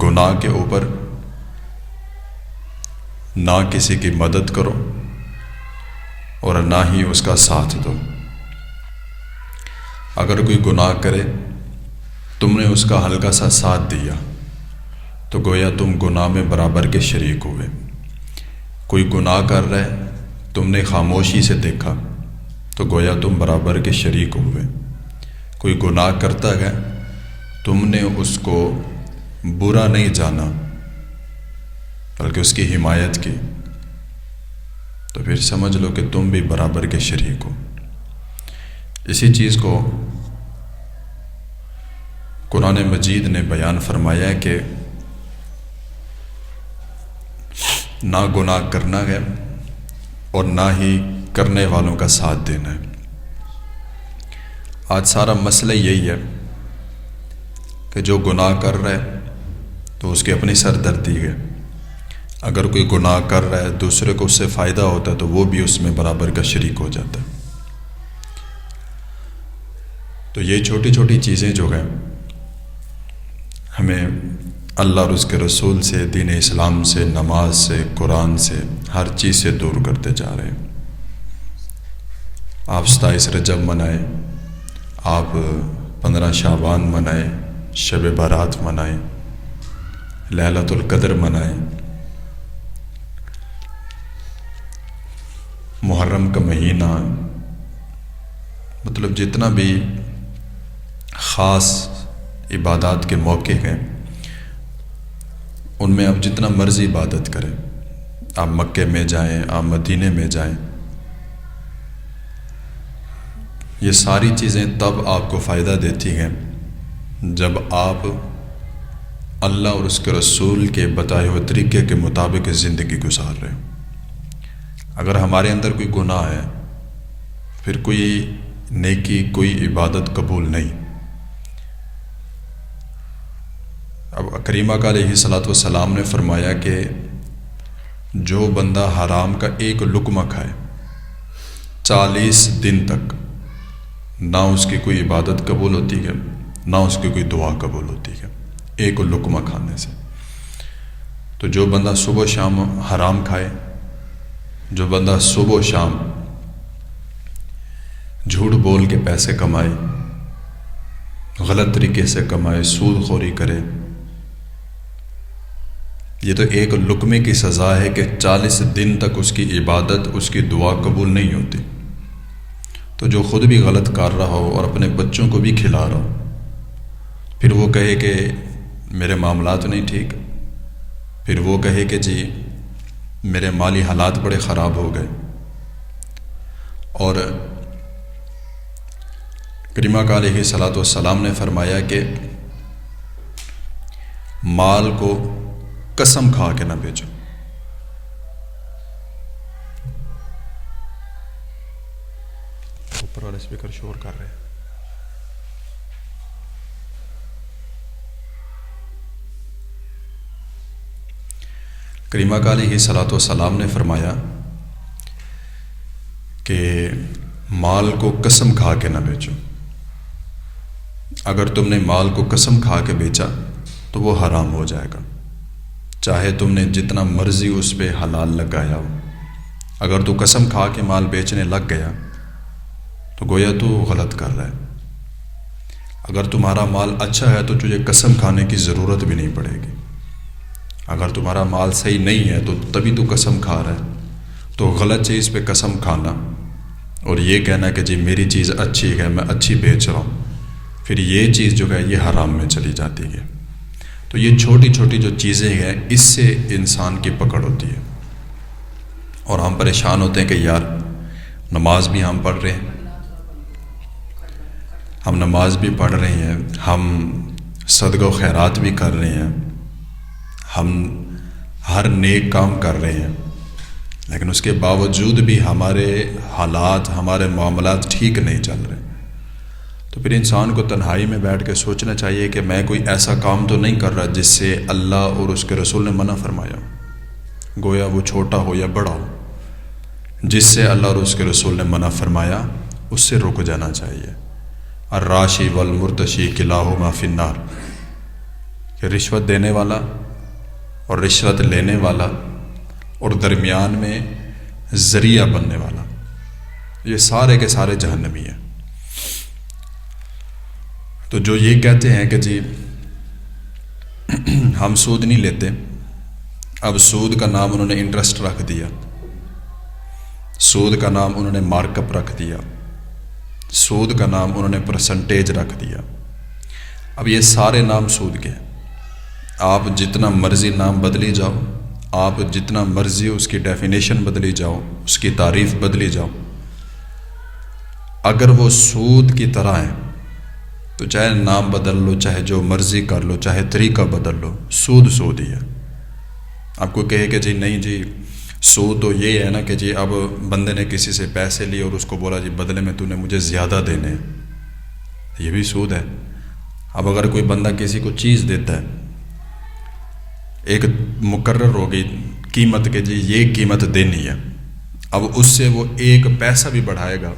گناہ کے اوپر نہ کسی کی مدد کرو اور نہ ہی اس کا ساتھ دو۔ اگر کوئی گناہ کرے تم نے اس کا ہلکا سا ساتھ دیا تو گویا تم گناہ میں برابر کے شریک ہوئے۔ کوئی گناہ کر رہا ہے تم نے خاموشی سے دیکھا تو گویا تم برابر کے شریک ہوئے۔ کوئی گناہ کرتا ہے تم نے اس کو برا نہیں جانا بلکہ اس کی حمایت کی تو پھر سمجھ لو کہ تم بھی برابر کے شریک ہو۔ اسی چیز کو قرآن مجید نے بیان فرمایا ہے کہ نہ گناہ کرنا ہے اور نہ ہی کرنے والوں کا ساتھ دینا ہے۔ آج سارا مسئلہ یہی ہے کہ جو گناہ کر رہا ہے تو اس کی اپنی سردردی ہے، اگر کوئی گناہ کر رہا ہے دوسرے کو اس سے فائدہ ہوتا ہے تو وہ بھی اس میں برابر کا شریک ہو جاتا ہے۔ تو یہ چھوٹی چھوٹی چیزیں جو ہیں ہمیں اللہ اور اس کے رسول سے، دین اسلام سے، نماز سے، قرآن سے، ہر چیز سے دور کرتے جا رہے ہیں۔ آپ 27 رجب منائیں، آپ 15 شعبان منائیں، شب برات منائیں، لیلۃ القدر منائیں، محرم کا مہینہ، مطلب جتنا بھی خاص عبادات کے موقع ہیں ان میں آپ جتنا مرضی عبادت کریں، آپ مکے میں جائیں، آپ مدینے میں جائیں، یہ ساری چیزیں تب آپ کو فائدہ دیتی ہیں جب آپ اللہ اور اس کے رسول کے بتائے ہوئے طریقے کے مطابق زندگی گزار رہے ہیں۔ اگر ہمارے اندر کوئی گناہ ہے پھر کوئی نیکی، کوئی عبادت قبول نہیں۔ اب کریمہ کا علیہ الصلوۃ والسلام نے فرمایا کہ جو بندہ حرام کا ایک لقمہ کھائے 40 دن تک نہ اس کی کوئی عبادت قبول ہوتی ہے نہ اس کی کوئی دعا قبول ہوتی ہے، ایک لقمہ کھانے سے۔ تو جو بندہ صبح شام حرام کھائے، جو بندہ صبح و شام جھوٹ بول کے پیسے کمائے، غلط طریقے سے کمائے، سود خوری کرے، یہ تو ایک لقمے کی سزا ہے کہ 40 دن تک اس کی عبادت، اس کی دعا قبول نہیں ہوتی۔ تو جو خود بھی غلط کر رہا ہو اور اپنے بچوں کو بھی کھلا رہا ہو، پھر وہ کہے کہ میرے معاملات نہیں ٹھیک، پھر وہ کہے کہ جی میرے مالی حالات بڑے خراب ہو گئے، اور کریمہ کا علیہ الصلوۃ والسلام نے فرمایا کہ مال کو قسم کھا کے نہ بیچو۔ اوپر والے اسپیکر شور کر رہے ہیں۔ کریمہ کا علیہ الصلوۃ والسلام نے فرمایا کہ مال کو قسم کھا کے نہ بیچو۔ اگر تم نے مال کو قسم کھا کے بیچا تو وہ حرام ہو جائے گا، چاہے تم نے جتنا مرضی اس پہ حلال لگایا ہو۔ اگر تو قسم کھا کے مال بیچنے لگ گیا تو گویا تو غلط کر رہا ہے۔ اگر تمہارا مال اچھا ہے تو تجھے قسم کھانے کی ضرورت بھی نہیں پڑے گی۔ اگر تمہارا مال صحیح نہیں ہے تو تبھی تو قسم کھا رہا ہے۔ تو غلط چیز پہ قسم کھانا اور یہ کہنا کہ جی میری چیز اچھی ہے، میں اچھی بیچ رہا ہوں، پھر یہ چیز جو ہے یہ حرام میں چلی جاتی ہے۔ تو یہ چھوٹی چھوٹی جو چیزیں ہیں اس سے انسان کی پکڑ ہوتی ہے، اور ہم پریشان ہوتے ہیں کہ یار نماز بھی ہم پڑھ رہے ہیں، ہم نماز بھی پڑھ رہے ہیں، ہم صدقہ و خیرات بھی کر رہے ہیں، ہم ہر نیک کام کر رہے ہیں، لیکن اس کے باوجود بھی ہمارے حالات، ہمارے معاملات ٹھیک نہیں چل رہے۔ تو پھر انسان کو تنہائی میں بیٹھ کے سوچنا چاہیے کہ میں کوئی ایسا کام تو نہیں کر رہا جس سے اللہ اور اس کے رسول نے منع فرمایا، گویا وہ چھوٹا ہو یا بڑا ہو، جس سے اللہ اور اس کے رسول نے منع فرمایا اس سے رک جانا چاہیے۔ الراشی والمرتشی کلاہما فی النار، کہ کہ رشوت دینے والا اور رشوت لینے والا اور درمیان میں ذریعہ بننے والا، یہ سارے کے سارے جہنمی ہیں۔ تو جو یہ کہتے ہیں کہ جی ہم سود نہیں لیتے، اب سود کا نام انہوں نے انٹرسٹ رکھ دیا، سود کا نام انہوں نے مارک اپ رکھ دیا، سود کا نام انہوں نے پرسنٹیج رکھ دیا۔ اب یہ سارے نام سود کے ہیں، آپ جتنا مرضی نام بدلی جاؤ، آپ جتنا مرضی اس کی ڈیفینیشن بدلی جاؤ، اس کی تعریف بدلی جاؤ، اگر وہ سود کی طرح ہے تو چاہے نام بدل لو، چاہے جو مرضی کر لو، چاہے طریقہ بدل لو، سود سود ہی ہے۔ آپ کو کہے کہ جی نہیں جی سود تو یہ ہے نا کہ جی اب بندے نے کسی سے پیسے لیے اور اس کو بولا جی بدلے میں تو نے مجھے زیادہ دینے ہیں، یہ بھی سود ہے۔ اب اگر کوئی بندہ کسی کو چیز دیتا ہے، ایک مقرر ہوگی قیمت کہ جی یہ قیمت دینی ہے، اب اس سے وہ ایک پیسہ بھی بڑھائے گا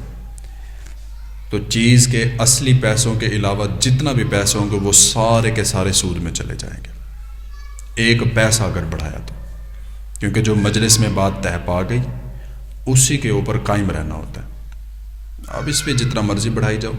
تو چیز کے اصلی پیسوں کے علاوہ جتنا بھی پیسے ہوں گے وہ سارے کے سارے سود میں چلے جائیں گے، ایک پیسہ اگر بڑھایا تو، کیونکہ جو مجلس میں بات طے پا گئی اسی کے اوپر قائم رہنا ہوتا ہے۔ اب اس پہ جتنا مرضی بڑھائی جاؤ،